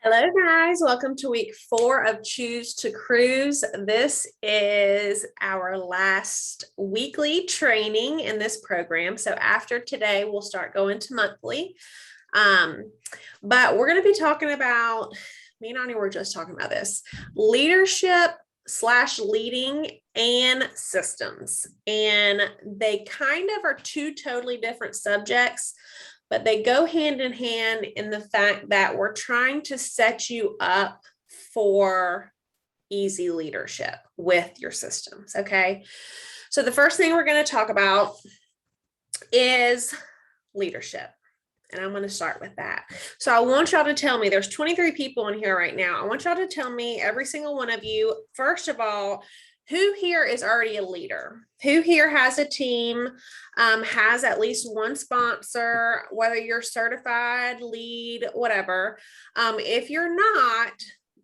Hello guys, welcome to week 4 of Choose to Cruise. This is our last weekly training in this program. So after today, we'll start going to monthly. But we're going to be talking about, me and Ani were just talking about this, leadership / leading and systems. And they kind of are two totally different subjects, but they go hand in hand in the fact that we're trying to set you up for easy leadership with your systems, okay? So the first thing we're going to talk about is leadership. And I'm going to start with that. So I want y'all to tell me, there's 23 people in here right now. I want y'all to tell me, every single one of you, first of all, who here is already a leader? Who here has a team, has at least one sponsor, whether you're certified, lead, whatever. If you're not,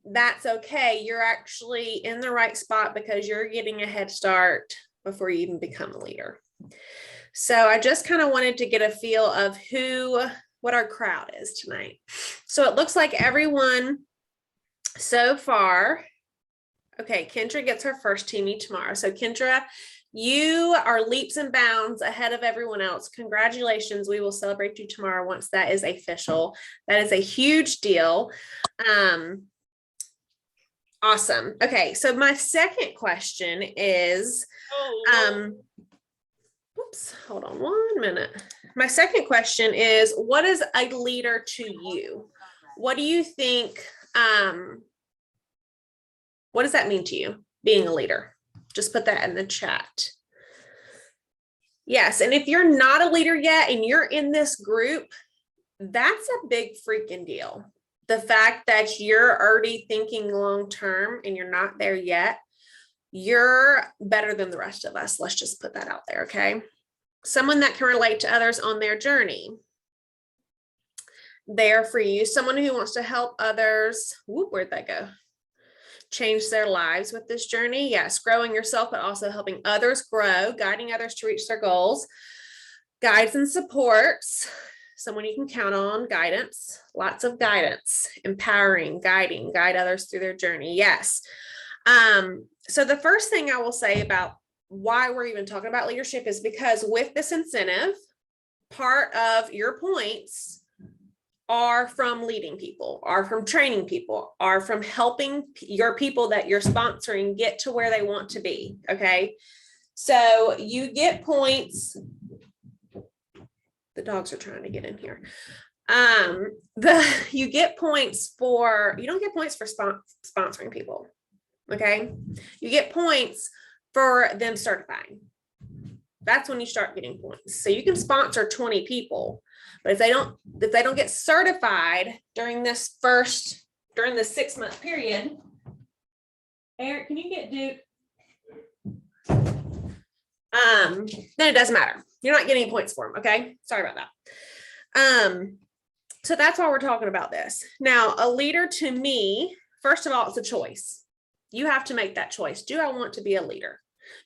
that's okay. You're actually in the right spot because you're getting a head start before you even become a leader. So I just kind of wanted to get a feel of what our crowd is tonight. So it looks like everyone so far. Okay, Kendra gets her first teamie tomorrow. So Kendra, you are leaps and bounds ahead of everyone else. Congratulations. We will celebrate you tomorrow once that is official. That is a huge deal. Awesome. Okay, so my second question is, whoops, hold on 1 minute. My second question is, what is a leader to you? What do you think, what does that mean to you, being a leader? Just put that in the chat. Yes, and if you're not a leader yet and you're in this group, that's a big freaking deal. The fact that you're already thinking long-term and you're not there yet, you're better than the rest of us. Let's just put that out there, okay? Someone that can relate to others on their journey. There for you. Someone who wants to help others. Whoop, where'd that go? Change their lives with this journey. Yes, growing yourself, but also helping others grow, guiding others to reach their goals. Guides and supports. Someone you can count on. Guidance. Lots of guidance. Empowering, guiding, guide others through their journey. Yes. So the first thing I will say about why we're even talking about leadership is because with this incentive, part of your points are from leading people, are from training people, are from helping your people that you're sponsoring get to where they want to be. Okay. So you get points. The dogs are trying to get in here. You get points for, you don't get points for sponsoring people. Okay. You get points for them certifying. That's when you start getting points. So you can sponsor 20 people, but if they don't get certified during this 6-month period, Eric, can you get Duke? Then it doesn't matter. You're not getting points for them. Okay. Sorry about that. So that's why we're talking about this. Now, a leader to me, first of all, it's a choice. You have to make that choice. Do I want to be a leader?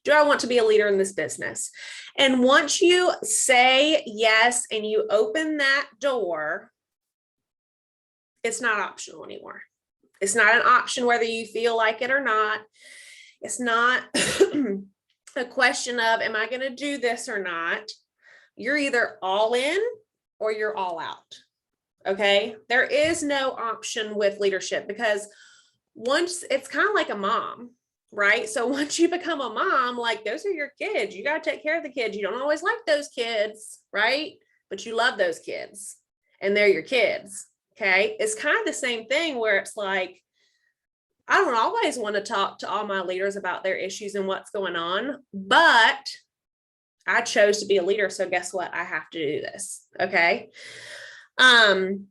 Do I want to be a leader in this business? And once you say yes and you open that door, it's not optional anymore. It's not an option whether you feel like it or not. It's not a question of, am I going to do this or not? You're either all in or you're all out. Okay. There is no option with leadership because once it's kind of like a mom, right? So once you become a mom, like those are your kids. You got to take care of the kids. You don't always like those kids, right? But you love those kids and they're your kids. Okay. It's kind of the same thing where it's like, I don't always want to talk to all my leaders about their issues and what's going on, but I chose to be a leader. So guess what? I have to do this. Okay. And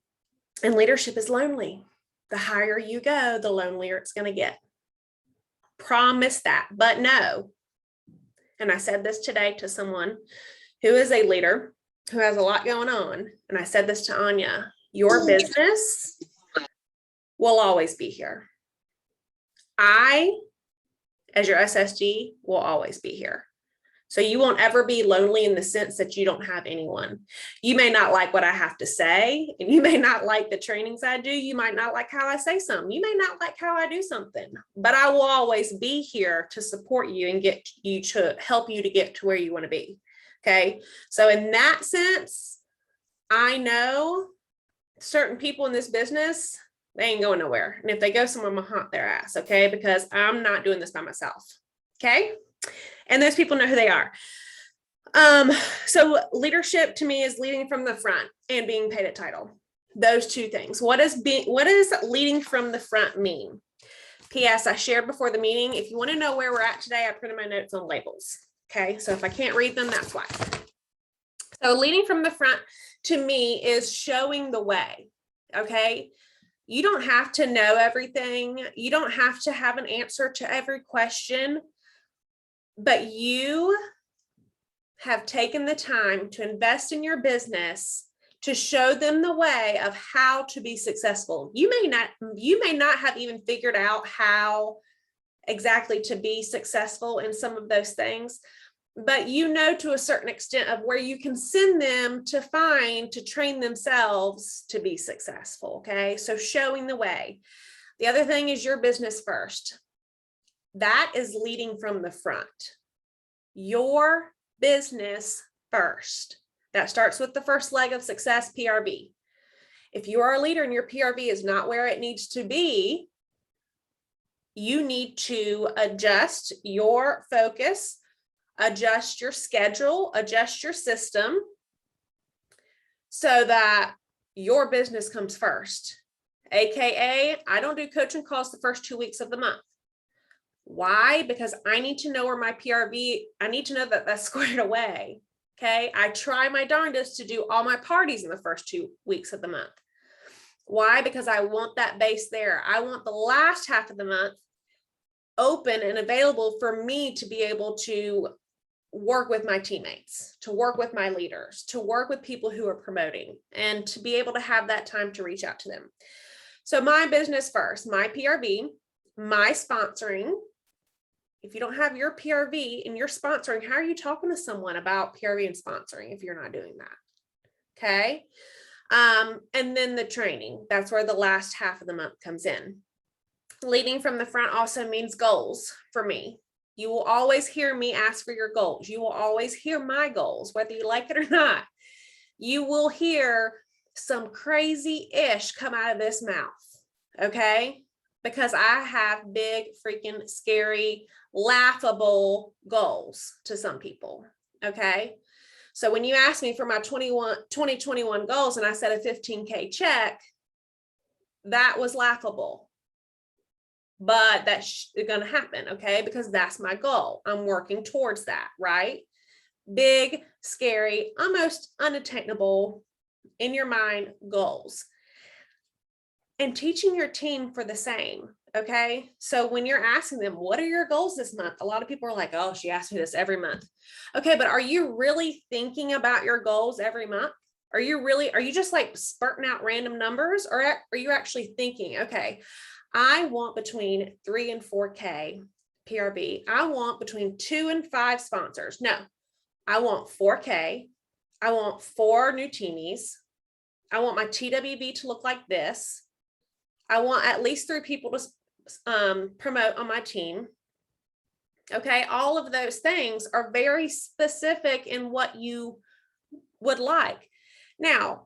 leadership is lonely. The higher you go, the lonelier it's going to get. Promise that, but no. And I said this today to someone who is a leader, who has a lot going on. And I said this to Anya, your business will always be here. I, as your SSG, will always be here. So you won't ever be lonely in the sense that you don't have anyone. You may not like what I have to say, and you may not like the trainings I do. You might not like how I say something. You may not like how I do something, but I will always be here to support you and get you to help you to get to where you want to be. Okay. So in that sense, I know certain people in this business, they ain't going nowhere. And if they go somewhere, I'm gonna haunt their ass. Okay. Because I'm not doing this by myself. Okay. And those people know who they are. So leadership to me is leading from the front and being paid a title. Those two things. What does leading from the front mean? P.S. I shared before the meeting. If you want to know where we're at today, I printed my notes on labels. Okay. So if I can't read them, that's why. So leading from the front to me is showing the way. Okay. You don't have to know everything. You don't have to have an answer to every question. But you have taken the time to invest in your business to show them the way of how to be successful. You may not have even figured out how exactly to be successful in some of those things, but you know to a certain extent of where you can send them to train themselves to be successful. Okay, so showing the way. The other thing is your business first. That is leading from the front. Your business first. That starts with the first leg of success, PRV. If you are a leader and your PRV is not where it needs to be, you need to adjust your focus, adjust your schedule, adjust your system so that your business comes first. AKA, I don't do coaching calls the first 2 weeks of the month. Why? Because I need to know where my PRV, I need to know that that's squared away. Okay. I try my darndest to do all my parties in the first 2 weeks of the month. Why? Because I want that base there. I want the last half of the month open and available for me to be able to work with my teammates, to work with my leaders, to work with people who are promoting, and to be able to have that time to reach out to them. So my business first, my PRV, my sponsoring. If you don't have your PRV and you're sponsoring, how are you talking to someone about PRV and sponsoring if you're not doing that? Okay. And then the training, that's where the last half of the month comes in. Leading from the front also means goals for me. You will always hear me ask for your goals. You will always hear my goals, whether you like it or not. You will hear some crazy-ish come out of this mouth. Okay. Because I have big, freaking scary, laughable goals to some people. Okay. So when you ask me for my 2021 goals and I said a 15K check, that was laughable. But that's going to happen. Okay. Because that's my goal. I'm working towards that, right? Big, scary, almost unattainable in your mind goals. And teaching your team for the same. Okay. So when you're asking them, what are your goals this month? A lot of people are like, oh, she asks me this every month. Okay. But are you really thinking about your goals every month? Are you just like spurting out random numbers, or are you actually thinking, okay, I want between 3 and 4K PRV. I want between 2 and 5 sponsors. No, I want 4K. I want 4 new teamies. I want my TWV to look like this. I want at least 3 people to promote on my team. Okay. All of those things are very specific in what you would like. Now,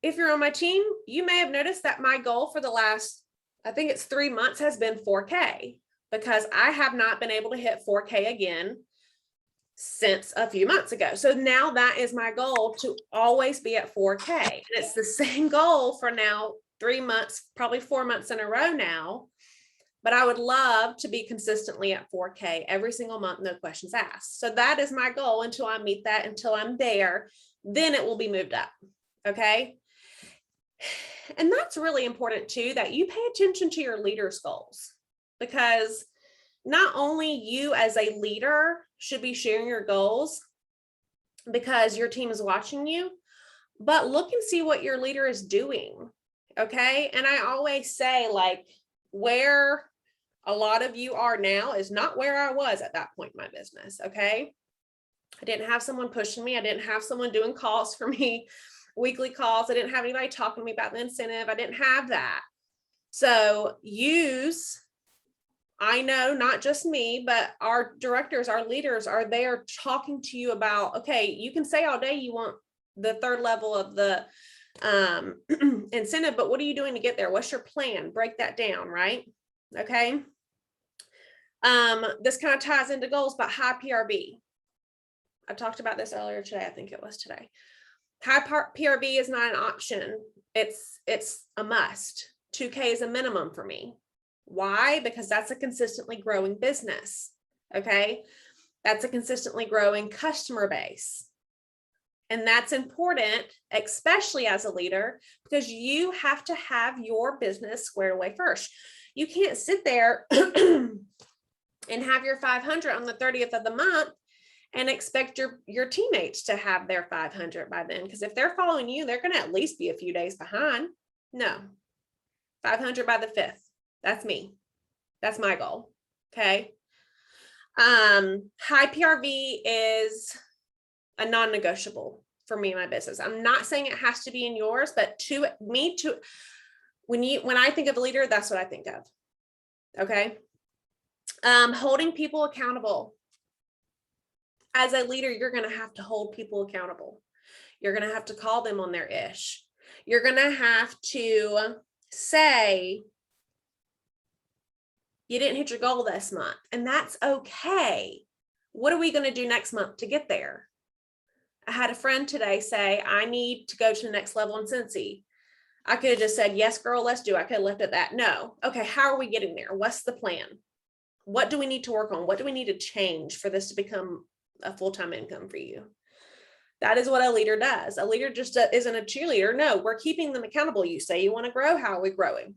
if you're on my team, you may have noticed that my goal for the last, I think it's 3 months, has been 4K, because I have not been able to hit 4K again since a few months ago. So now that is my goal, to always be at 4K. And it's the same goal for now 3 months, probably 4 months in a row now, but I would love to be consistently at 4K every single month, no questions asked. So that is my goal until I meet that, until I'm there, then it will be moved up. Okay. And that's really important too, that you pay attention to your leader's goals, because not only you as a leader should be sharing your goals because your team is watching you, but look and see what your leader is doing. Okay. And I always say, like, where a lot of you are now is not where I was at that point in my business. Okay. I didn't have someone pushing me. I didn't have someone doing calls for me, weekly calls. I didn't have anybody talking to me about the incentive. I didn't have that. So I know not just me, but our directors, our leaders are there talking to you about, okay, you can say all day you want the third level of the incentive, but what are you doing to get there? What's your plan? Break that down, right? Okay. This kind of ties into goals, but high PRB. I talked about this earlier today. I think it was today. High PRB is not an option. It's a must. 2K is a minimum for me. Why? Because that's a consistently growing business. Okay. That's a consistently growing customer base. And that's important, especially as a leader, because you have to have your business squared away first. You can't sit there and have your 500 on the 30th of the month and expect your teammates to have their 500 by then. Because if they're following you, they're going to at least be a few days behind. No, 500 by the 5th. That's me. That's my goal. Okay. High PRV is a non-negotiable for me and my business. I'm not saying it has to be in yours, but when I think of a leader, that's what I think of. Okay. Holding people accountable. As a leader, you're going to have to hold people accountable. You're going to have to call them on their ish. You're going to have to say, you didn't hit your goal this month, and that's okay. What are we going to do next month to get there? I had a friend today say, I need to go to the next level in Cincy. I could have just said, yes, girl, let's do it. I could have left it at that. No. Okay. How are we getting there? What's the plan? What do we need to work on? What do we need to change for this to become a full-time income for you? That is what a leader does. A leader just isn't a cheerleader. No, we're keeping them accountable. You say you want to grow. How are we growing?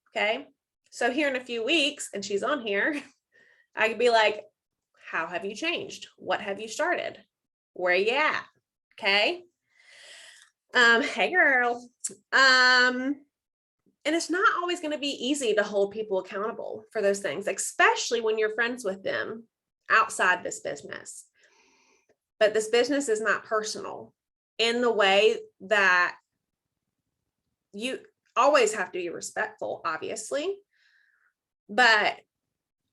Okay. So here in a few weeks, and she's on here, I could be like, how have you changed? What have you started? Where are you at? Okay. Hey girl. And it's not always going to be easy to hold people accountable for those things, especially when you're friends with them outside this business. But this business is not personal in the way that you always have to be respectful, obviously. But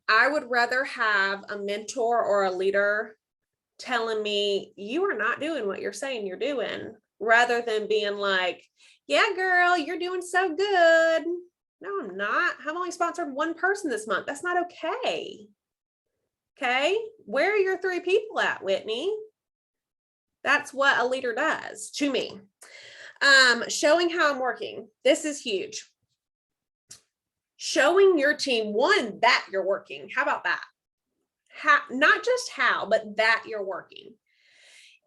I would rather have a mentor or a leader telling me you are not doing what you're saying you're doing, rather than being like, yeah, girl, you're doing so good. No, I'm not. I've only sponsored one person this month. That's not okay. Okay. Where are your 3 people at, Whitney? That's what a leader does to me. Showing how I'm working. This is huge. Showing your team, one, that you're working. How about that? Not just how, but that you're working.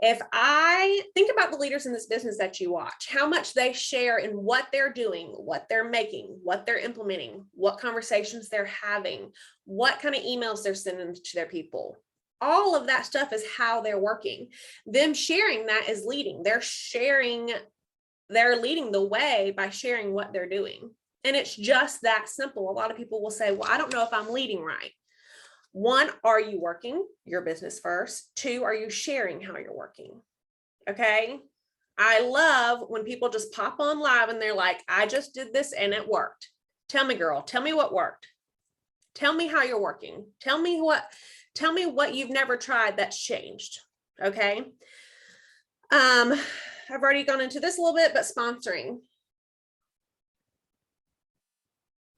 If I think about the leaders in this business that you watch, how much they share in what they're doing, what they're making, what they're implementing, what conversations they're having, what kind of emails they're sending to their people. All of that stuff is how they're working. Them sharing that is leading. They're leading the way by sharing what they're doing. And it's just that simple. A lot of people will say, well, I don't know if I'm leading right. 1, are you working your business first? 2, are you sharing how you're working? Okay. I love when people just pop on live and they're like, I just did this and it worked. Tell me, girl, tell me what worked. Tell me how you're working. Tell me what you've never tried that's changed. Okay. I've already gone into this a little bit, but sponsoring.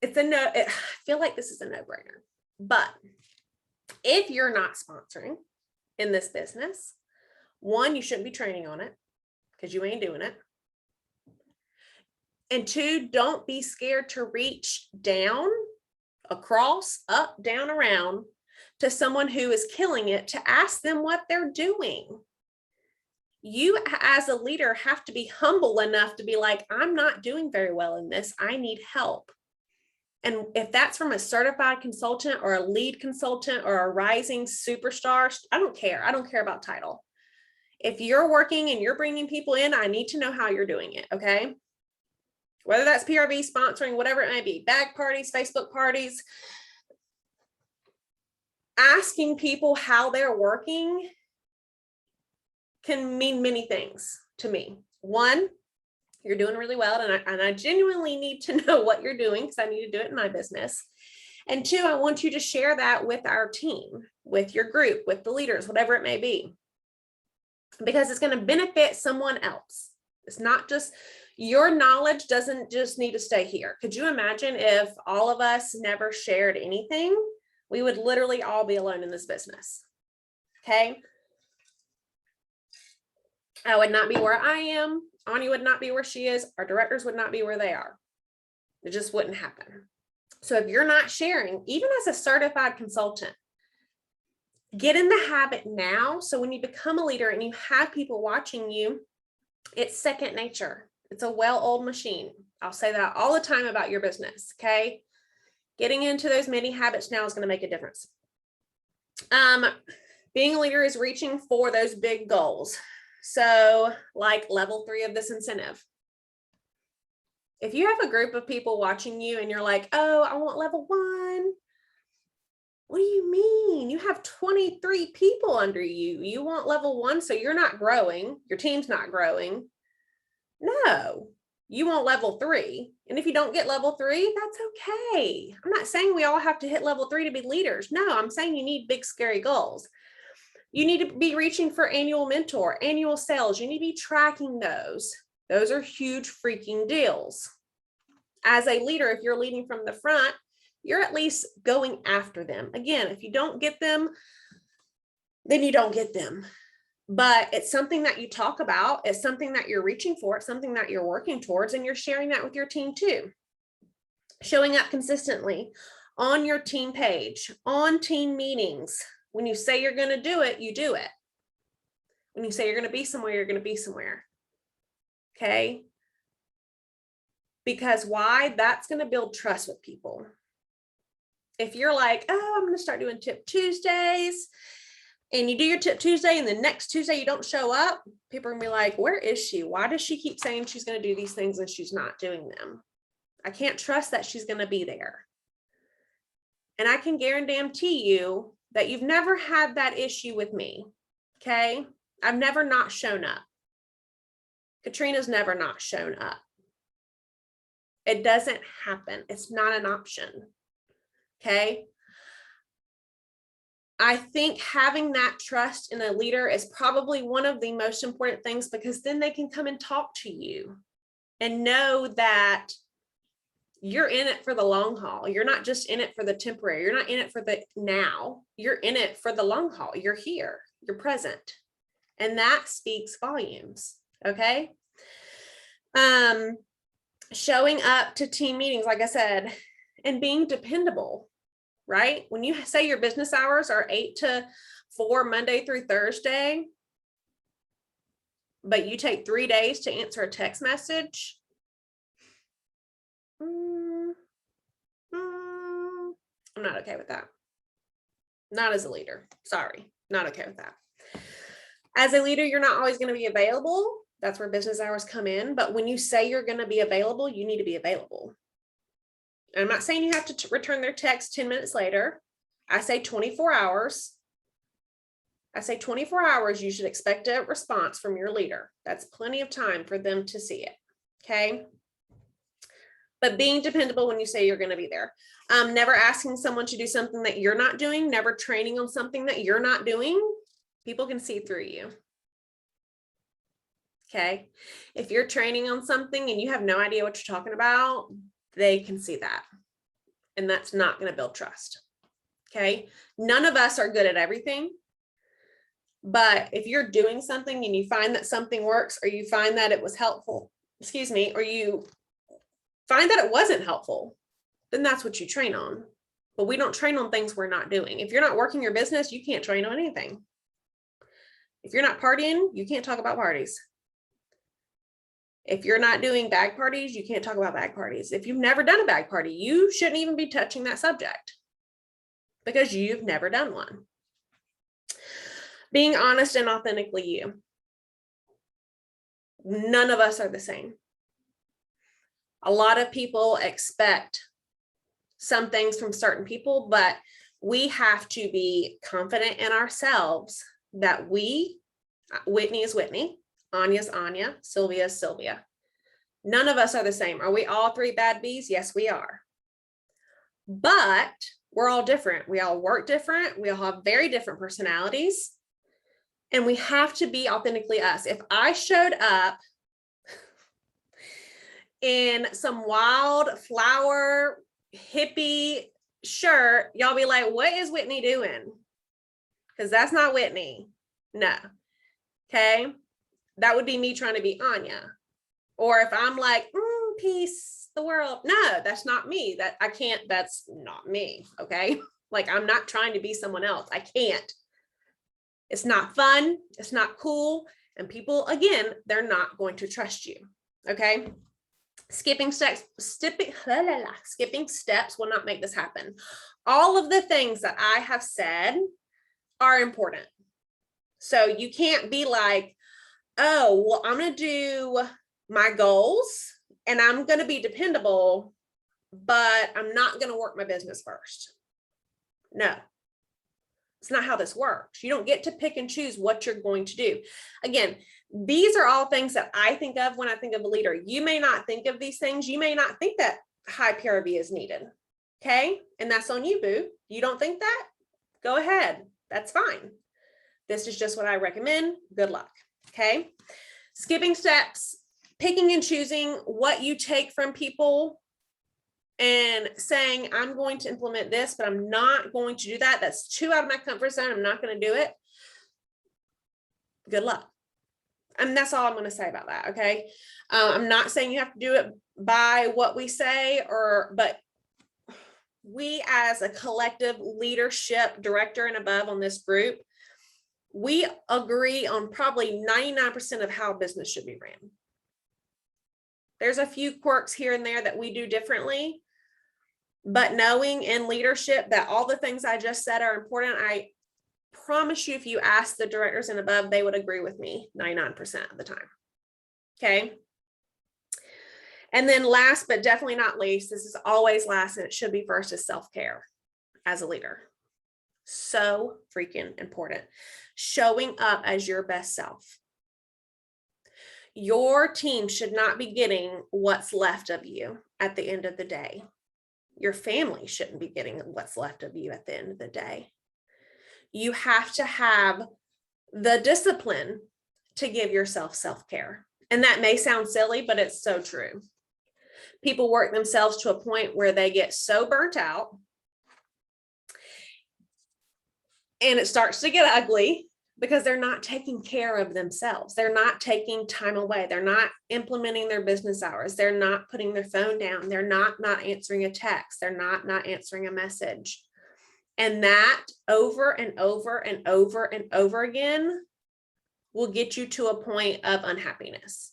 I feel like this is a no-brainer, but if you're not sponsoring in this business, 1, you shouldn't be training on it because you ain't doing it. And 2, don't be scared to reach down, across, up, down, around to someone who is killing it to ask them what they're doing. You as a leader have to be humble enough to be like, I'm not doing very well in this. I need help. And if that's from a certified consultant or a lead consultant or a rising superstar, I don't care. I don't care about title. If you're working and you're bringing people in, I need to know how you're doing it. Okay. Whether that's PRV, sponsoring, whatever it may be, bag parties, Facebook parties, asking people how they're working can mean many things to me. One, you're doing really well, and I genuinely need to know what you're doing because I need to do it in my business. And two, I want you to share that with our team, with your group, with the leaders, whatever it may be, because it's going to benefit someone else. It's not just your knowledge doesn't just need to stay here. Could you imagine if all of us never shared anything? We would literally all be alone in this business. Okay. I would not be where I am. Ani would not be where she is. Our directors would not be where they are. It just wouldn't happen. So if you're not sharing, even as a certified consultant, get in the habit now. So when you become a leader and you have people watching you, it's second nature. It's a well-oiled machine. I'll say that all the time about your business. Okay. Getting into those many habits now is going to make a difference. Being a leader is reaching for those big goals. So like level 3 of this incentive. If you have a group of people watching you and you're like, oh, I want level 1. What do you mean? You have 23 people under you. You want level 1, so you're not growing. Your team's not growing. No, you want level 3. And if you don't get level 3, that's okay. I'm not saying we all have to hit level 3 to be leaders. No, I'm saying you need big, scary goals. You need to be reaching for annual mentor, annual sales. You need to be tracking those. Those are huge freaking deals. As a leader, if you're leading from the front, you're at least going after them. Again, if you don't get them, then you don't get them. But it's something that you talk about. It's something that you're reaching for. It's something that you're working towards, and you're sharing that with your team too. Showing up consistently on your team page, on team meetings. When you say you're going to do it, you do it. When you say you're going to be somewhere, you're going to be somewhere. Okay? Because why? That's going to build trust with people. If you're like, oh, I'm going to start doing Tip Tuesdays, and you do your Tip Tuesday, and the next Tuesday you don't show up, people are going to be like, where is she? Why does she keep saying she's going to do these things and she's not doing them? I can't trust that she's going to be there. And I can guarantee you that you've never had that issue with me. Okay. I've never not shown up. Katrina's never not shown up. It doesn't happen. It's not an option. Okay. I think having that trust in a leader is probably one of the most important things, because then they can come and talk to you and know that you're in it for the long haul. You're not just in it for the temporary. You're not in it for the now. You're in it for the long haul. You're here. You're present. And that speaks volumes. Okay. Showing up to team meetings, like I said, and being dependable, right? When you say your business hours are 8 to 4, Monday through Thursday, but you take 3 days to answer a text message, I'm not okay with that. Not as a leader. Sorry, not okay with that. As a leader, you're not always going to be available. That's where business hours come in. But when you say you're going to be available, you need to be available. And I'm not saying you have to return their text 10 minutes later. I say 24 hours. I say 24 hours, you should expect a response from your leader. That's plenty of time for them to see it. Okay. But being dependable when you say you're going to be there. Never asking someone to do something that you're not doing, never training on something that you're not doing. People can see through you. Okay. If you're training on something and you have no idea what you're talking about, they can see that. And that's not going to build trust. Okay. None of us are good at everything. But if you're doing something and you find that something works, or you find that it was helpful, or you find that it wasn't helpful, then that's what you train on. But we don't train on things we're not doing. If you're not working your business, you can't train on anything. If you're not partying, you can't talk about parties. If you're not doing bag parties, you can't talk about bag parties. If you've never done a bag party, you shouldn't even be touching that subject because you've never done one. Being honest and authentically you. None of us are the same. A lot of people expect some things from certain people, but we have to be confident in ourselves that we Whitney is Whitney. Anya's Anya. Sylvia is Sylvia. None of us are the same. Are we all three bad bees? Yes, we are. But we're all different. We all work different. We all have very different personalities. And we have to be authentically us. If I showed up in some wildflower hippie shirt, y'all be like, what is Whitney doing? Because that's not Whitney. No. Okay. That would be me trying to be Anya. Or if I'm like, peace, the world. No, that's not me. That I can't, that's not me. Okay. Like, I'm not trying to be someone else. I can't. It's not fun. It's not cool. And people, again, they're not going to trust you. Okay. Skipping steps will not make this happen. All of the things that I have said are important. So you can't be like, oh, well, I'm going to do my goals and I'm going to be dependable, but I'm not going to work my business first. No, it's not how this works. You don't get to pick and choose what you're going to do. Again, these are all things that I think of when I think of a leader. You may not think of these things. You may not think that high PRV is needed. Okay. And that's on you, boo. You don't think that? Go ahead. That's fine. This is just what I recommend. Good luck. Okay. Skipping steps, picking and choosing what you take from people and saying, I'm going to implement this, but I'm not going to do that. That's too out of my comfort zone. I'm not going to do it. Good luck. And that's all I'm going to say about that. Okay. I'm not saying you have to do it by what we say, but we as a collective leadership director and above on this group, we agree on probably 99% of how business should be ran. There's a few quirks here and there that we do differently, but knowing in leadership that all the things I just said are important, I promise you, if you ask the directors and above, they would agree with me 99% of the time. Okay. And then last, but definitely not least, this is always last and it should be first, is self-care as a leader. So freaking important. Showing up as your best self. Your team should not be getting what's left of you at the end of the day. Your family shouldn't be getting what's left of you at the end of the day. You have to have the discipline to give yourself self-care. And that may sound silly, but it's so true. People work themselves to a point where they get so burnt out and it starts to get ugly because they're not taking care of themselves. They're not taking time away. They're not implementing their business hours. They're not putting their phone down. They're not answering a text. They're not answering a message. And that over and over and over and over again will get you to a point of unhappiness.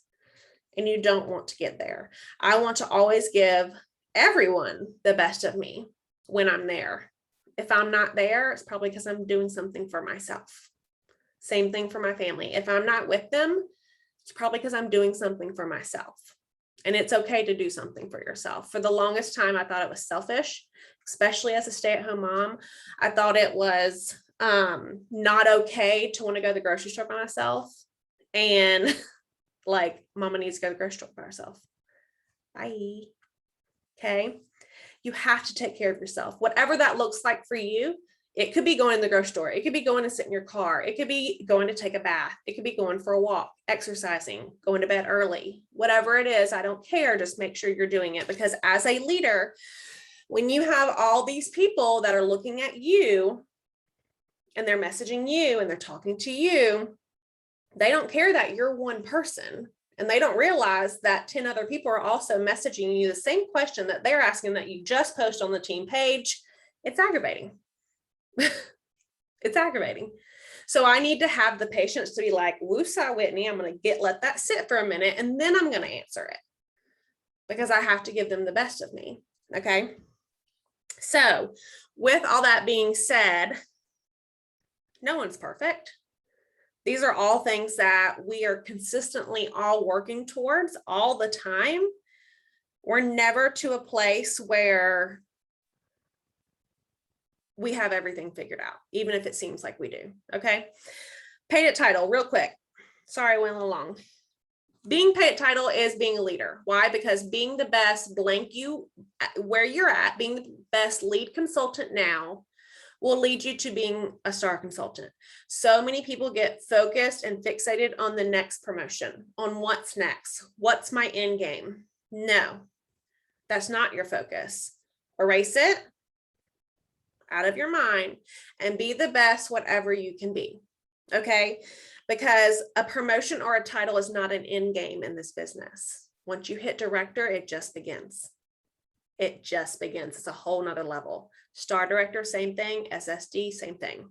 And you don't want to get there. I want to always give everyone the best of me when I'm there. If I'm not there, it's probably because I'm doing something for myself. Same thing for my family. If I'm not with them, it's probably because I'm doing something for myself. And it's okay to do something for yourself. For the longest time, I thought it was selfish, especially as a stay-at-home mom. I thought it was not okay to want to go to the grocery store by myself. And like, mama needs to go to the grocery store by herself. Bye. Okay. You have to take care of yourself. Whatever that looks like for you. It could be going to the grocery store. It could be going to sit in your car. It could be going to take a bath. It could be going for a walk, exercising, going to bed early, whatever it is. I don't care. Just make sure you're doing it, because as a leader, when you have all these people that are looking at you and they're messaging you and they're talking to you, they don't care that you're one person, and they don't realize that 10 other people are also messaging you the same question that they're asking that you just post on the team page. It's aggravating. It's aggravating. So I need to have the patience to be like, woosah, Whitney, I'm going to let that sit for a minute, and then I'm going to answer it, because I have to give them the best of me. Okay. So with all that being said, no one's perfect. These are all things that we are consistently all working towards all the time. We're never to a place where we have everything figured out, even if it seems like we do. Okay. Paid it title real quick. Sorry, I went along. Being paid title is being a leader. Why? Because being the best blank you where you're at, being the best lead consultant now will lead you to being a star consultant. So many people get focused and fixated on the next promotion, on what's next. What's my end game? No, that's not your focus. Erase it out of your mind and be the best whatever you can be. Okay? Because a promotion or a title is not an end game in this business. Once you hit director, it just begins. It just begins. It's a whole nother level. Star director, same thing. SSD, same thing.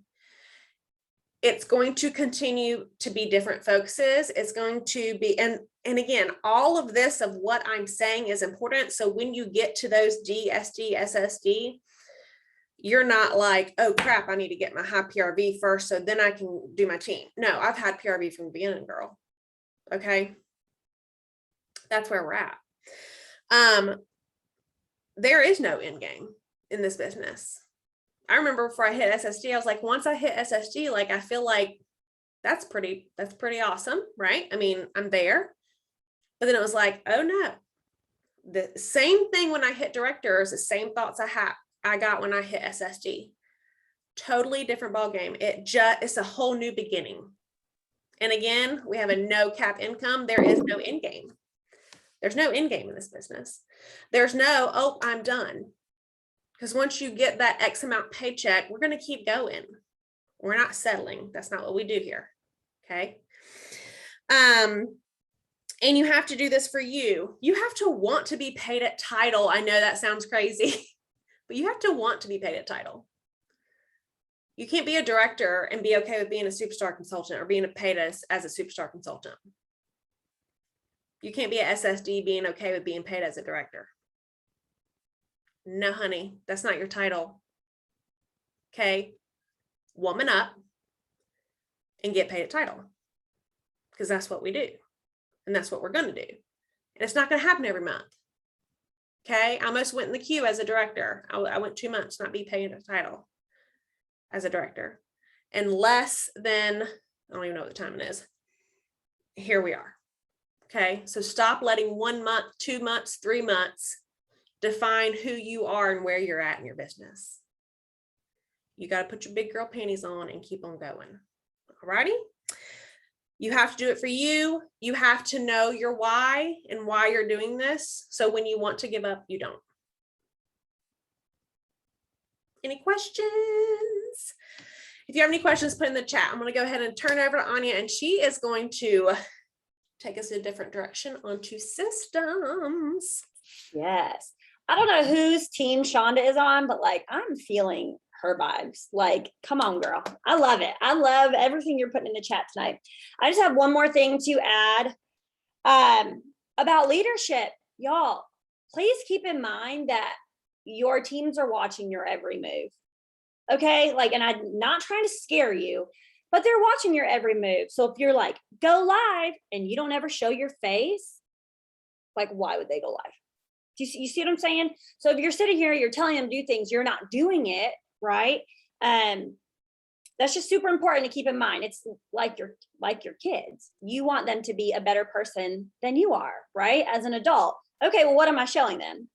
It's going to continue to be different focuses. It's going to be, and again, all of this of what I'm saying is important. So when you get to those DSD, SSD, you're not like, oh crap, I need to get my high PRV first so then I can do my team. No, I've had PRV from the beginning, girl. Okay. That's where we're at. There is no end game in this business. I remember before I hit SSD, I was like, once I hit SSD, like, I feel like that's pretty awesome, right? I mean, I'm there. But then it was like, oh no, the same thing when I hit director is the same thoughts I got when I hit SSD. Totally different ball game. It's a whole new beginning. And again, we have a no cap income. There is no end game. There's no end game in this business. There's no, oh, I'm done. Because once you get that X amount paycheck, we're going to keep going. We're not settling. That's not what we do here. Okay. And you have to do this for you. You have to want to be paid at title. I know that sounds crazy, but you have to want to be paid at title. You can't be a director and be okay with being a superstar consultant or being paid as a superstar consultant. You can't be an SSD being okay with being paid as a director. No, honey, that's not your title. Okay. Woman up and get paid at title, because that's what we do. And that's what we're going to do. And it's not going to happen every month. Okay. I almost went in the queue as a director. I went 2 months not be paid a title as a director. And less than, I don't even know what the time it is. Here we are. Okay. So stop letting 1 month, 2 months, 3 months define who you are and where you're at in your business. You got to put your big girl panties on and keep on going. All righty. You have to do it for you. You have to know your why and why you're doing this. So when you want to give up, you don't. Any questions? If you have any questions, put in the chat. I'm going to go ahead and turn over to Anya, and she is going to take us a different direction onto systems. Yes. I don't know whose team Shonda is on, but like, I'm feeling her vibes. Like, come on, girl. I love it. I love everything you're putting in the chat tonight. I just have one more thing to add about leadership. Y'all, please keep in mind that your teams are watching your every move. Okay. Like, and I'm not trying to scare you, but they're watching your every move. So if you're like, go live and you don't ever show your face, like, why would they go live? You see what I'm saying? So if you're sitting here, you're telling them to do things, you're not doing it, right? That's just super important to keep in mind. It's like your kids. You want them to be a better person than you are, right? As an adult. Okay, well, what am I showing them?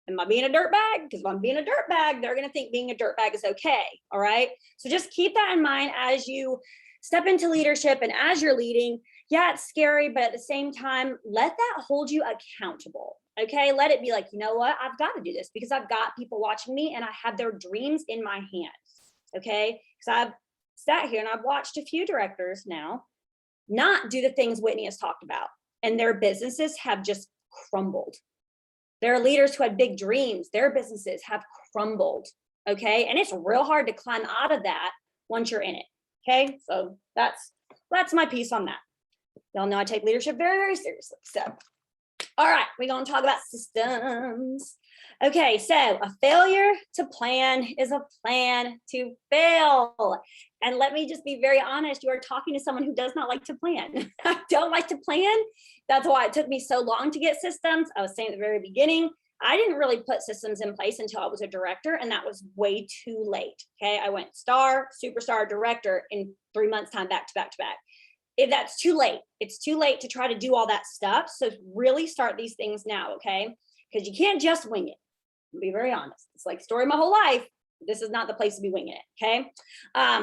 Am I being a dirtbag? Because if I'm being a dirtbag, they're going to think being a dirtbag is okay. All right. So just keep that in mind as you step into leadership and as you're leading. Yeah, it's scary, but at the same time, let that hold you accountable. Okay. Let it be like, you know what? I've got to do this because I've got people watching me and I have their dreams in my hands. Okay. Because I've sat here and I've watched a few directors now not do the things Whitney has talked about, and their businesses have just crumbled. There are leaders who had big dreams. Their businesses have crumbled. Okay. And it's real hard to climb out of that once you're in it. Okay. So that's my piece on that. Y'all know I take leadership very, very seriously. So, all right, we're going to talk about systems. Okay. So a failure to plan is a plan to fail. And let me just be very honest. You are talking to someone who does not like to plan. I don't like to plan. That's why it took me so long to get systems. I was saying at the very beginning, I didn't really put systems in place until I was a director, and that was way too late. Okay. I went star, superstar, director in 3 months time, back to back to back. that's too late. It's too late to try to do all that stuff. So really start these things now, okay? Because you can't just wing it. I'll be very honest. It's like story of my whole life. This is not the place to be winging it, okay?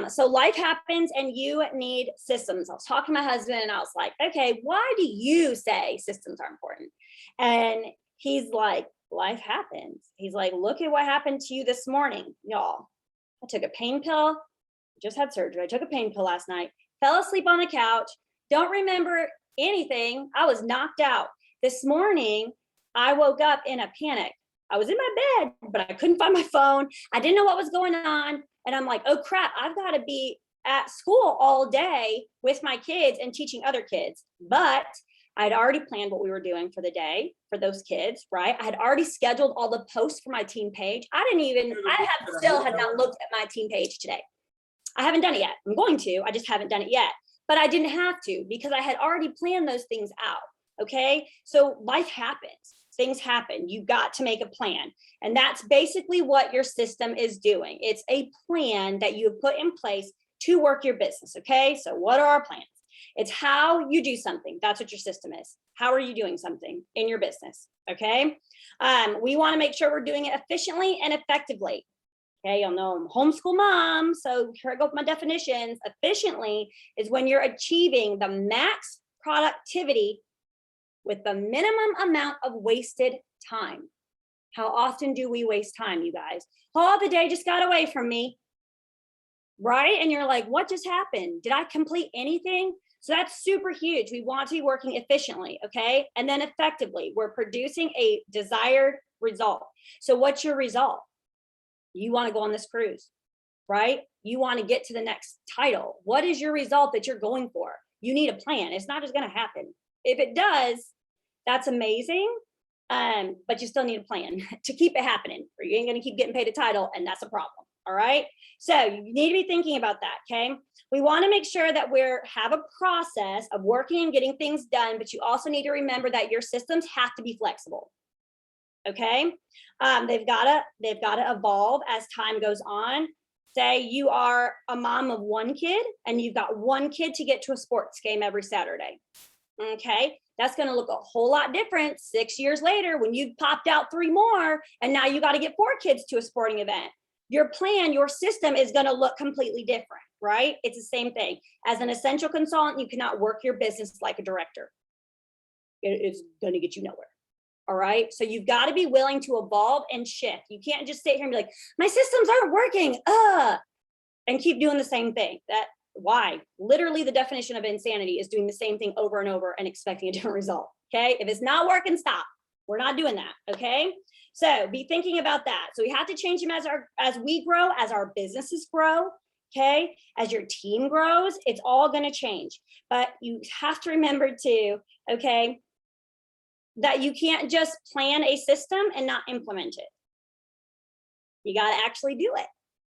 So life happens and you need systems. I was talking to my husband and I was like, okay, why do you say systems are important? And he's like, life happens. He's like, look at what happened to you this morning, y'all. I took a pain pill, just had surgery. I took a pain pill last night, fell asleep on the couch, don't remember anything. I was knocked out. This morning, I woke up in a panic. I was in my bed, but I couldn't find my phone. I didn't know what was going on. And I'm like, oh crap, I've got to be at school all day with my kids and teaching other kids. But I'd already planned what we were doing for the day for those kids, right? I had already scheduled all the posts for my team page. I have not looked at my team page today. I haven't done it yet. I'm going to, I just haven't done it yet. But I didn't have to because I had already planned those things out, okay? So life happens, things happen. You've got to make a plan. And that's basically what your system is doing. It's a plan that you have put in place to work your business, okay? So what are our plans? It's how you do something. That's what your system is. How are you doing something in your business, okay? We wanna make sure we're doing it efficiently and effectively. Okay, y'all know I'm a homeschool mom, so here I go with my definitions. Efficiently is when you're achieving the max productivity with the minimum amount of wasted time. How often do we waste time, you guys? Oh, the day just got away from me, right? And you're like, what just happened? Did I complete anything? So that's super huge. We want to be working efficiently, okay? And then effectively, we're producing a desired result. So what's your result? You want to go on this cruise, right? You want to get to the next title. What is your result that you're going for? You need a plan. It's not just going to happen. If it does, that's amazing. But you still need a plan to keep it happening, or you ain't going to keep getting paid a title, and that's a problem. All right. So you need to be thinking about that. Okay. We want to make sure that we have a process of working and getting things done, but you also need to remember that your systems have to be flexible. Okay. They've got to evolve as time goes on. Say you are a mom of one kid and you've got one kid to get to a sports game every Saturday. Okay. That's going to look a whole lot different 6 years later when you've popped out 3 more and now you got to get 4 kids to a sporting event. Your plan, your system is going to look completely different, right? It's the same thing. As an essential consultant, you cannot work your business like a director. It's going to get you nowhere. All right. So you've got to be willing to evolve and shift. You can't just sit here and be like, my systems aren't working, and keep doing the same thing. Why? Literally the definition of insanity is doing the same thing over and over and expecting a different result. Okay. If it's not working, stop. We're not doing that. Okay. So be thinking about that. So we have to change them as we grow, as our businesses grow. Okay. As your team grows, it's all going to change, but you have to remember too, okay, that you can't just plan a system and not implement it. You got to actually do it.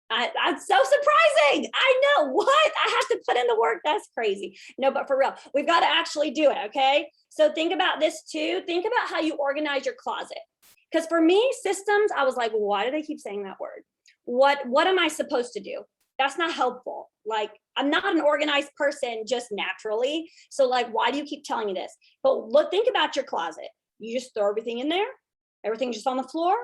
That's so surprising. I know what I have to put in the work. That's crazy. No, but for real, we've got to actually do it. Okay. So think about this too. Think about how you organize your closet. Because for me, systems, I was like, well, why do they keep saying that word? What am I supposed to do? That's not helpful. Like, I'm not an organized person just naturally. So like, why do you keep telling me this? But think about your closet. You just throw everything in there. Everything's just on the floor,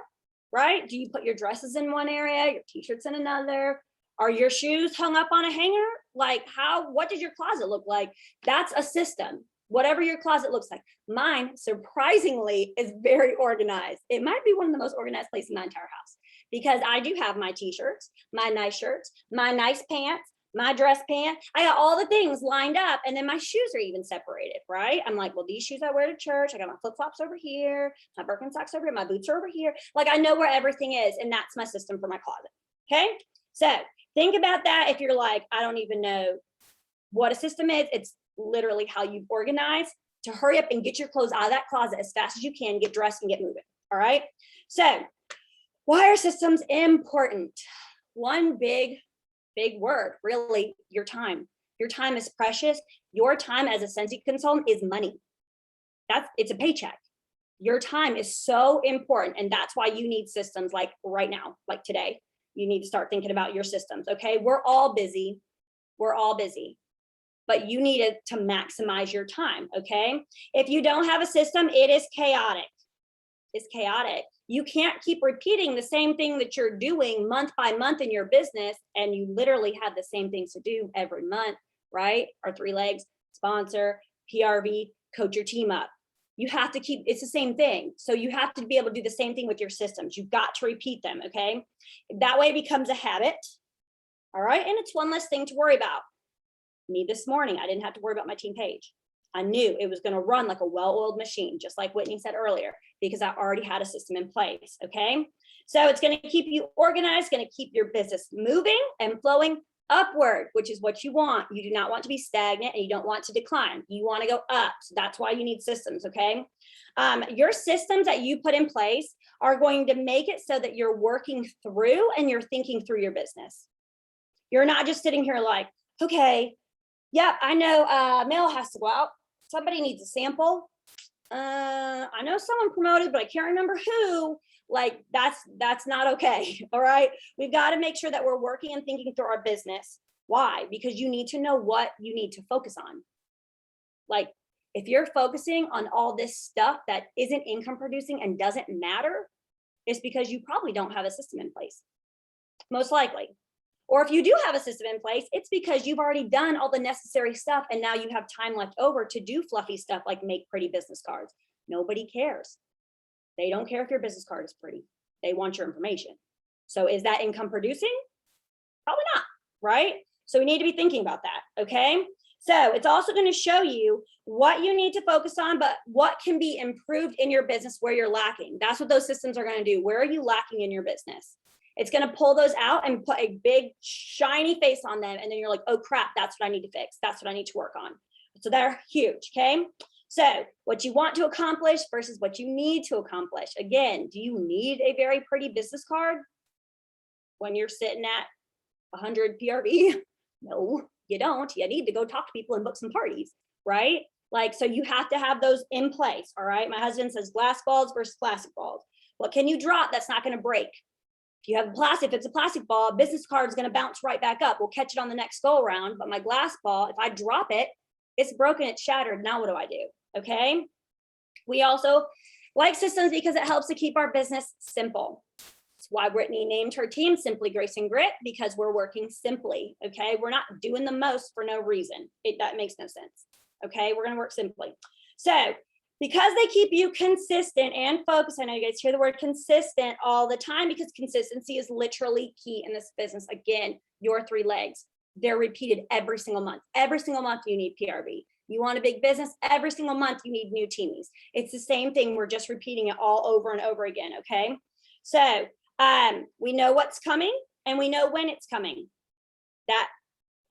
right? Do you put your dresses in one area, your t-shirts in another? Are your shoes hung up on a hanger? Like what does your closet look like? That's a system. Whatever your closet looks like. Mine, surprisingly, is very organized. It might be one of the most organized places in my entire house because I do have my t-shirts, my nice shirts, my nice pants, my dress pants. I got all the things lined up, and then my shoes are even separated, right? I'm like, well, these shoes I wear to church. I got my flip-flops over here, my Birkenstocks over here, my boots are over here. Like I know where everything is, and that's my system for my closet. Okay, so think about that. If you're like, I don't even know what a system is, it's literally how you organize to hurry up and get your clothes out of that closet as fast as you can, get dressed and get moving. All right. So why are systems important? One big word, really, your time. Your time is precious. Your time as a Sensi consultant is money. It's a paycheck. Your time is so important. And that's why you need systems like right now, like today. You need to start thinking about your systems. Okay. We're all busy. but you need it to maximize your time, okay? If you don't have a system, it is chaotic. It's chaotic. You can't keep repeating the same thing that you're doing month by month in your business, and you literally have the same things to do every month, right? Our 3 legs: sponsor, PRV, coach your team up. You have to keep, it's the same thing. So you have to be able to do the same thing with your systems. You've got to repeat them, okay? That way it becomes a habit, all right? And it's one less thing to worry about. Me this morning, I didn't have to worry about my team page. I knew it was going to run like a well-oiled machine, just like Whitney said earlier, because I already had a system in place, okay? So it's going to keep you organized, going to keep your business moving and flowing upward, which is what you want. You do not want to be stagnant, and you don't want to decline. You want to go up. So that's why you need systems, okay? Your systems that you put in place are going to make it so that you're working through and you're thinking through your business. You're not just sitting here like, okay, yeah, I know mail has to go out. Somebody needs a sample. I know someone promoted, but I can't remember who. Like, that's not okay. All right. We've got to make sure that we're working and thinking through our business. Why? Because you need to know what you need to focus on. Like, if you're focusing on all this stuff that isn't income producing and doesn't matter, it's because you probably don't have a system in place. Most likely. Or if you do have a system in place, it's because you've already done all the necessary stuff and now you have time left over to do fluffy stuff like make pretty business cards. Nobody cares. They don't care if your business card is pretty. They want your information. So is that income producing? Probably not, right? So we need to be thinking about that, okay? So it's also going to show you what you need to focus on, but what can be improved in your business where you're lacking. That's what those systems are going to do. Where are you lacking in your business? It's going to pull those out and put a big shiny face on them. And then you're like, oh crap, that's what I need to fix. That's what I need to work on. So they're huge, okay? So what you want to accomplish versus what you need to accomplish. Again, do you need a very pretty business card when you're sitting at 100 PRV? No, you don't. You need to go talk to people and book some parties, right? Like, so you have to have those in place, all right? My husband says glass balls versus plastic balls. What can you drop that's not going to break? If you have plastic, if it's a plastic ball, a business card is going to bounce right back up. We'll catch it on the next go around. But my glass ball, if I drop it, it's broken, it's shattered. Now what do I do? Okay. We also like systems because it helps to keep our business simple. That's why Brittany named her team Simply Grace and Grit, because we're working simply. Okay. We're not doing the most for no reason. That makes no sense. Okay. We're going to work simply. So because they keep you consistent and focused, I know you guys hear the word consistent all the time because consistency is literally key in this business. Again, your 3 legs, they're repeated every single month. Every single month you need PRV. You want a big business, every single month you need new teamies. It's the same thing. We're just repeating it all over and over again, okay? So we know what's coming and we know when it's coming. That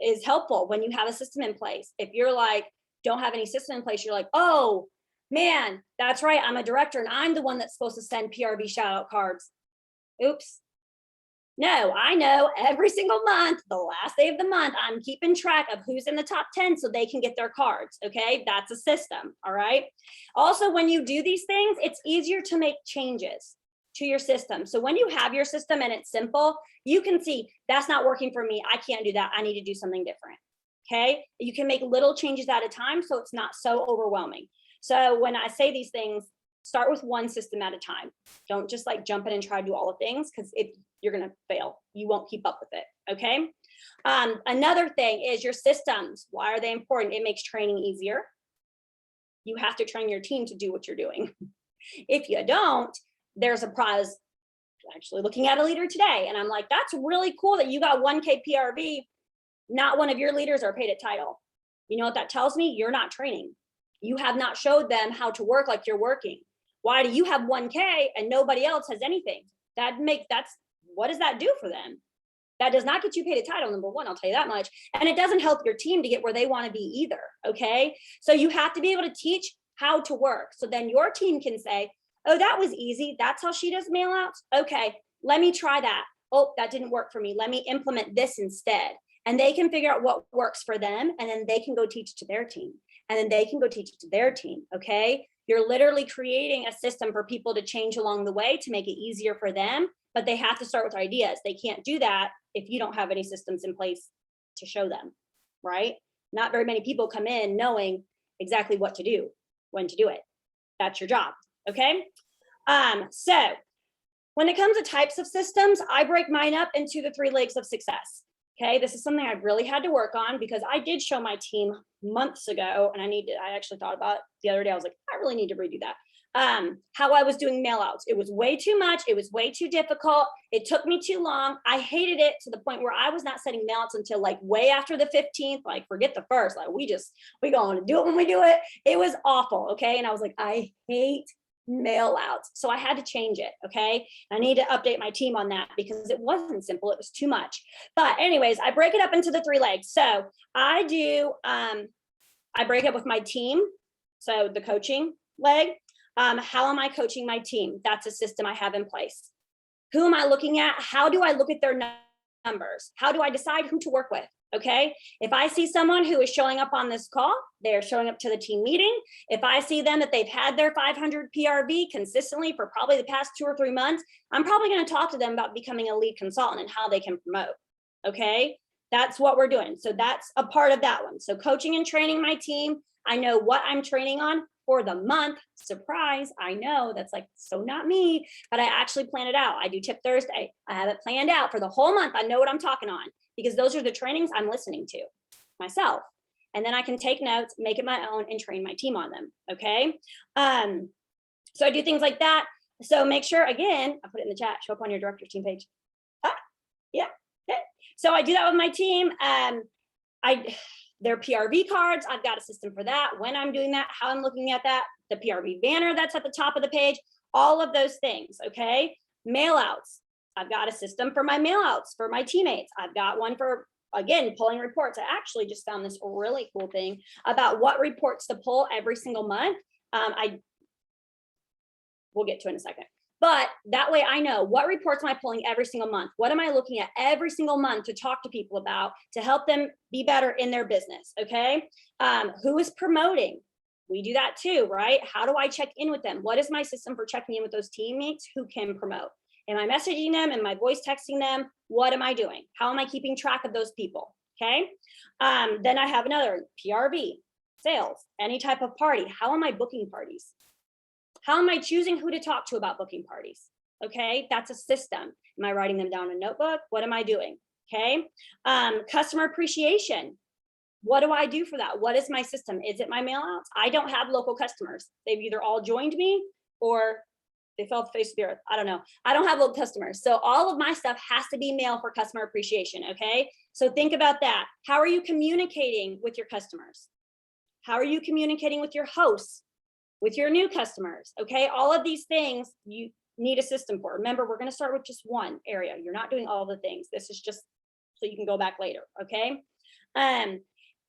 is helpful when you have a system in place. If you're like, don't have any system in place, you're like, oh, man, that's right. I'm a director and I'm the one that's supposed to send PRV shout out cards. Oops. No, I know every single month, the last day of the month, I'm keeping track of who's in the top 10 so they can get their cards. Okay. That's a system. All right. Also, when you do these things, it's easier to make changes to your system. So when you have your system and it's simple, you can see that's not working for me. I can't do that. I need to do something different. Okay. You can make little changes at a time so it's not so overwhelming. So when I say these things, start with one system at a time. Don't just like jump in and try to do all the things because if you're going to fail, you won't keep up with it. Okay. Another thing is your systems. Why are they important? It makes training easier. You have to train your team to do what you're doing. If you don't, there's a prize. Actually looking at a leader today and I'm like, that's really cool that you got 1K PRV. Not one of your leaders are paid at title. You know what that tells me? You're not training. You have not showed them how to work like you're working. Why do you have 1K and nobody else has anything? What does that do for them? That does not get you paid a title, number one, I'll tell you that much. And it doesn't help your team to get where they want to be either, okay? So you have to be able to teach how to work. So then your team can say, oh, that was easy. That's how she does mail outs. Okay, let me try that. Oh, that didn't work for me. Let me implement this instead. And they can figure out what works for them. And then they can go teach it to their team. And then they can go teach it to their team, okay? You're literally creating a system for people to change along the way to make it easier for them, but they have to start with ideas. They can't do that if you don't have any systems in place to show them, right? not very many people come in knowing exactly what to do, when to do it. That's your job. Okay. So when it comes to types of systems, I break mine up into the 3 legs of success. Okay. This is something I really had to work on because I did show my team months ago, and I actually thought about it the other day. I was like, I really need to redo that. How I was doing mail outs. It was way too much. It was way too difficult. It took me too long. I hated it to the point where I was not sending mail outs until like way after the 15th, like forget the first, like we going to do it when we do it. It was awful. Okay. And I was like, I hate mail outs. So I had to change it. Okay. I need to update my team on that because it wasn't simple. It was too much. But anyways, I break it up into the 3 legs. So I do, I break up with my team. So the coaching leg. How am I coaching my team? That's a system I have in place. Who am I looking at? How do I look at their numbers? How do I decide who to work with? Okay. If I see someone who is showing up on this call, they're showing up to the team meeting. If I see them that they've had their 500 PRV consistently for probably the past 2 or 3 months, I'm probably going to talk to them about becoming a lead consultant and how they can promote. Okay. That's what we're doing. So that's a part of that one. So coaching and training my team. I know what I'm training on for the month. Surprise. I know that's like, so not me, but I actually plan it out. I do Tip Thursday. I have it planned out for the whole month. I know what I'm talking on because those are the trainings I'm listening to myself. And then I can take notes, make it my own, and train my team on them. Okay. So I do things like that. So make sure, again, I put it in the chat, show up on your director's team page. Yeah. Okay. So I do that with my team. Their PRV cards, I've got a system for that. When I'm doing that, how I'm looking at that, the PRV banner that's at the top of the page, all of those things, okay? Mail outs, I've got a system for my mail outs for my teammates. I've got one for, again, pulling reports. I actually just found this really cool thing about what reports to pull every single month. We'll get to it in a second. But that way I know what reports am I pulling every single month? What am I looking at every single month to talk to people about to help them be better in their business, okay? Who is promoting? We do that too, right? How do I check in with them? What is my system for checking in with those teammates who can promote? Am I messaging them? Am I voice texting them? What am I doing? How am I keeping track of those people, okay? Then I have another PRV, sales, any type of party. How am I booking parties? How am I choosing who to talk to about booking parties? Okay, that's a system. Am I writing them down in a notebook? What am I doing? Okay, customer appreciation. What do I do for that? What is my system? Is it my mail outs? I don't have local customers. They've either all joined me or they fell off the face of the earth. I don't know. I don't have local customers. So all of my stuff has to be mail for customer appreciation. Okay, so think about that. How are you communicating with your customers? How are you communicating with your hosts? With your new customers, okay? All of these things you need a system for. Remember, we're gonna start with just one area. You're not doing all the things. This is just so you can go back later, okay?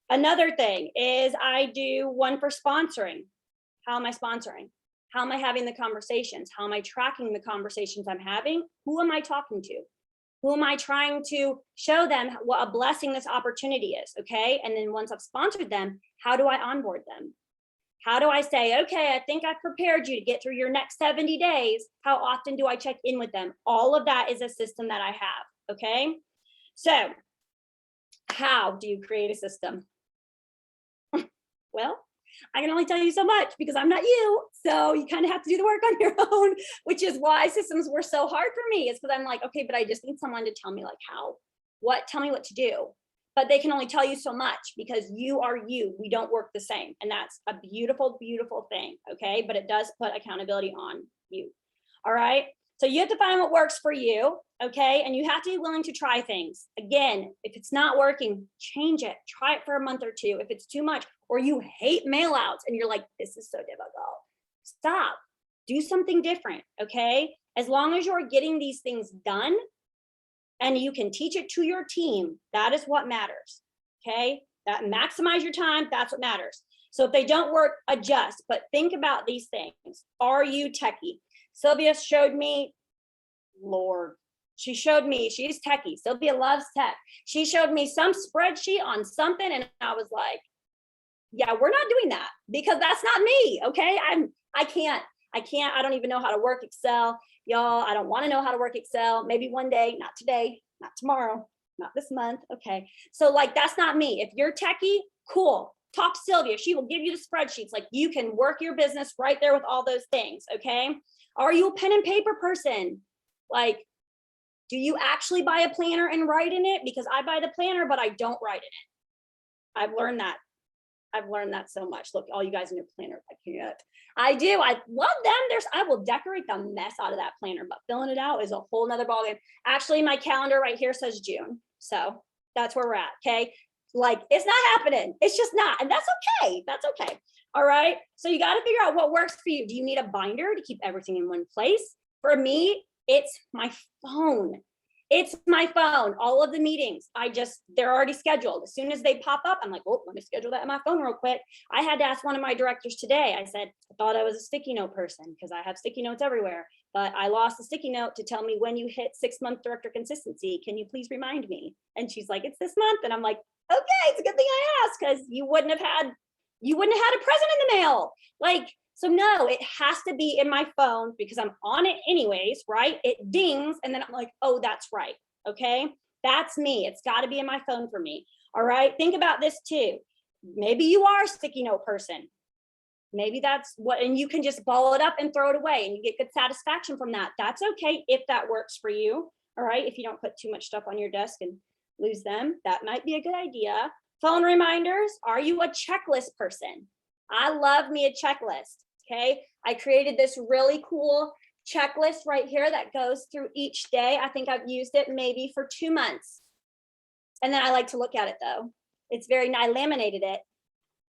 Another thing is I do one for sponsoring. How am I sponsoring? How am I having the conversations? How am I tracking the conversations I'm having? Who am I talking to? Who am I trying to show them what a blessing this opportunity is, okay? And then once I've sponsored them, how do I onboard them? How do I say, okay, I think I've prepared you to get through your next 70 days. How often do I check in with them? All of that is a system that I have, okay? So how do you create a system? Well, I can only tell you so much because I'm not you. So you kind of have to do the work on your own, which is why systems were so hard for me. It's because I'm like, okay, but I just need someone to tell me like tell me what to do. But they can only tell you so much because you are you. We don't work the same. And that's a beautiful, beautiful thing. Okay. But it does put accountability on you. All right. So you have to find what works for you. Okay. And you have to be willing to try things. Again, if it's not working, change it. Try it for a month or two. If it's too much, or you hate mail outs and you're like, this is so difficult, stop. Do something different. Okay. As long as you're getting these things done, and you can teach it to your team, that is what matters, okay? That maximize your time, that's what matters. So if they don't work, adjust, but think about these things. Are you techie? Sylvia showed me, Lord, she showed me, she's techie. Sylvia loves tech. She showed me some spreadsheet on something and I was like, yeah, we're not doing that because that's not me, okay? I don't even know how to work Excel. Y'all, I don't want to know how to work Excel. Maybe one day, not today, not tomorrow, not this month. Okay. So like, that's not me. If you're techie, Cool. Talk to Sylvia. She will give you the spreadsheets. Like, you can work your business right there with all those things. Okay. Are you a pen and paper person? Like, do you actually buy a planner and write in it? Because I buy the planner, but I don't write in it. I've learned that. I've learned that so much. Look, all you guys in your planner, I do. I love them. I will decorate the mess out of that planner, but filling it out is a whole nother ballgame. Actually, my calendar right here says June. So that's where we're at. Okay. Like, it's not happening. It's just not. And that's okay. That's okay. All right. So you got to figure out what works for you. Do you need a binder to keep everything in one place? For me, it's my phone. It's my phone. All of the meetings, they're already scheduled. As soon as they pop up, I'm like, oh, let me schedule that in my phone real quick. I had to ask one of my directors today. I said, I thought I was a sticky note person because I have sticky notes everywhere, but I lost a sticky note to tell me when you hit 6-month director consistency. Can you please remind me? And she's like, it's this month. And I'm like, okay, it's a good thing I asked, because you wouldn't have had a present in the mail. Like, so no, it has to be in my phone because I'm on it anyways, right? It dings and then I'm like, oh, that's right. Okay. That's me. It's got to be in my phone for me. All right. Think about this too. Maybe you are a sticky note person. Maybe that's what, and you can just ball it up and throw it away and you get good satisfaction from that. That's okay if that works for you. All right. If you don't put too much stuff on your desk and lose them, that might be a good idea. Phone reminders. Are you a checklist person? I love me a checklist. Okay. I created this really cool checklist right here that goes through each day. I think I've used it maybe for 2 months. And then I like to look at it though. It's I laminated it.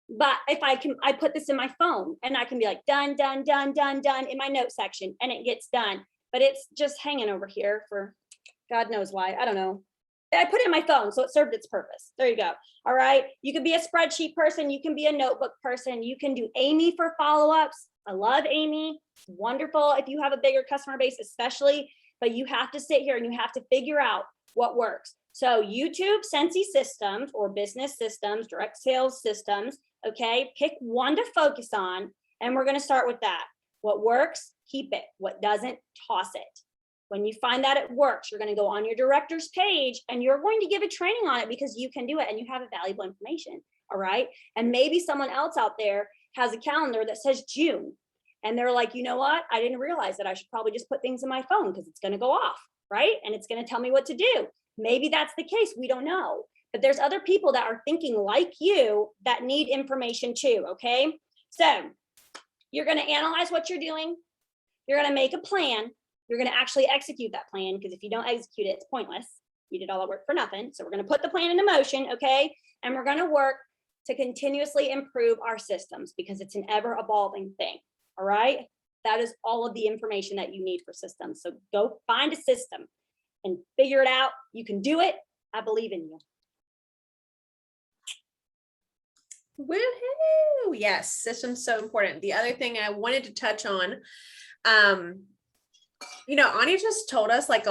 But if I put this in my phone and I can be like, done, done, done, done, done in my note section, and it gets done. But it's just hanging over here for God knows why. I don't know. I put it in my phone, so it served its purpose. There you go. All right. You can be a spreadsheet person. You can be a notebook person. You can do Amy for follow-ups. I love Amy. Wonderful if you have a bigger customer base, especially, but you have to sit here and you have to figure out what works. So YouTube, Sensi systems or business systems, direct sales systems. Okay. Pick one to focus on. And we're going to start with that. What works, keep it. What doesn't, toss it. When you find that it works, you're going to go on your director's page and you're going to give a training on it because you can do it and you have a valuable information. All right. And maybe someone else out there has a calendar that says June and they're like, you know what? I didn't realize that I should probably just put things in my phone because it's going to go off. Right. And it's going to tell me what to do. Maybe that's the case. We don't know. But there's other people that are thinking like you that need information too. Okay. So you're going to analyze what you're doing. You're going to make a plan. You're going to actually execute that plan, because if you don't execute it, it's pointless. You did all that work for nothing. So we're going to put the plan into motion. Okay. And we're going to work to continuously improve our systems because it's an ever evolving thing. All right. That is all of the information that you need for systems. So go find a system and figure it out. You can do it. I believe in you. Woohoo! Yes, system's so important. The other thing I wanted to touch on, Anya just told us like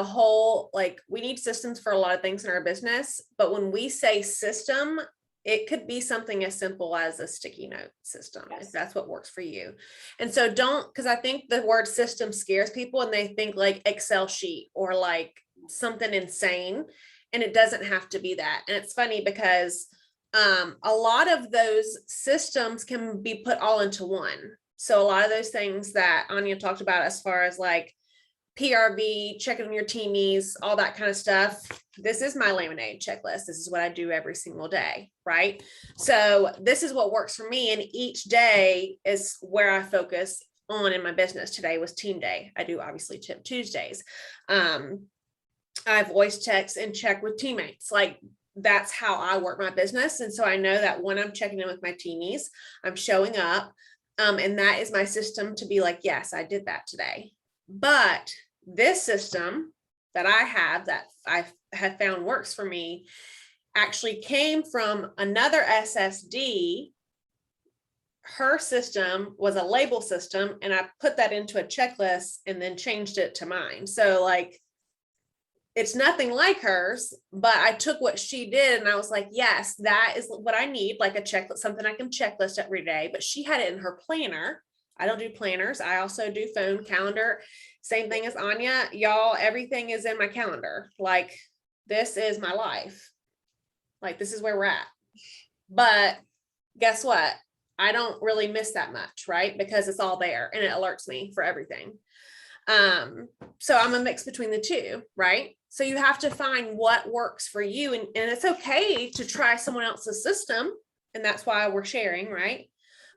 we need systems for a lot of things in our business, but when we say system, it could be something as simple as a sticky note system, if that's what works for you. And so because I think the word system scares people and they think like Excel sheet or like something insane, and it doesn't have to be that. And it's funny because a lot of those systems can be put all into one. So a lot of those things that Anya talked about as far as like PRV, checking on your teamies, all that kind of stuff. This is my laminated checklist. This is what I do every single day, right? So this is what works for me. And each day is where I focus on in my business. Today was team day. I do obviously Tip Tuesdays. I voice text and check with teammates. Like that's how I work my business. And so I know that when I'm checking in with my teamies, I'm showing up. And that is my system to be like, yes, I did that today. But this system that I have found works for me actually came from another SSD. Her system was a label system, and I put that into a checklist and then changed it to mine. So like, it's nothing like hers, but I took what she did and I was like, yes, that is what I need, like a checklist, something I can checklist every day. But she had it in her planner. I don't do planners. I also do phone calendar. Same thing as Anya. Y'all, everything is in my calendar. Like this is my life. Like this is where we're at. But guess what? I don't really miss that much, right? Because it's all there and it alerts me for everything. So I'm a mix between the two, right? So you have to find what works for you, and it's okay to try someone else's system, and that's why we're sharing, right?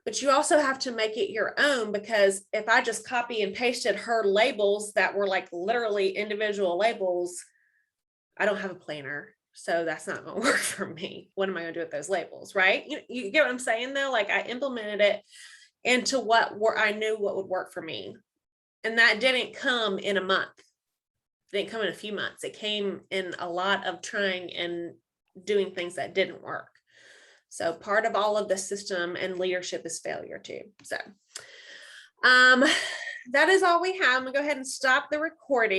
But you also have to make it your own, because if I just copy and pasted her labels that were like literally individual labels, I don't have a planner. So that's not going to work for me. What am I going to do with those labels, right? You get what I'm saying though? Like I implemented it into what I knew what would work for me. And that didn't come in a month. It didn't come in a few months. It came in a lot of trying and doing things that didn't work. So part of all of the system and leadership is failure too. So that is all we have. I'm gonna go ahead and stop the recording.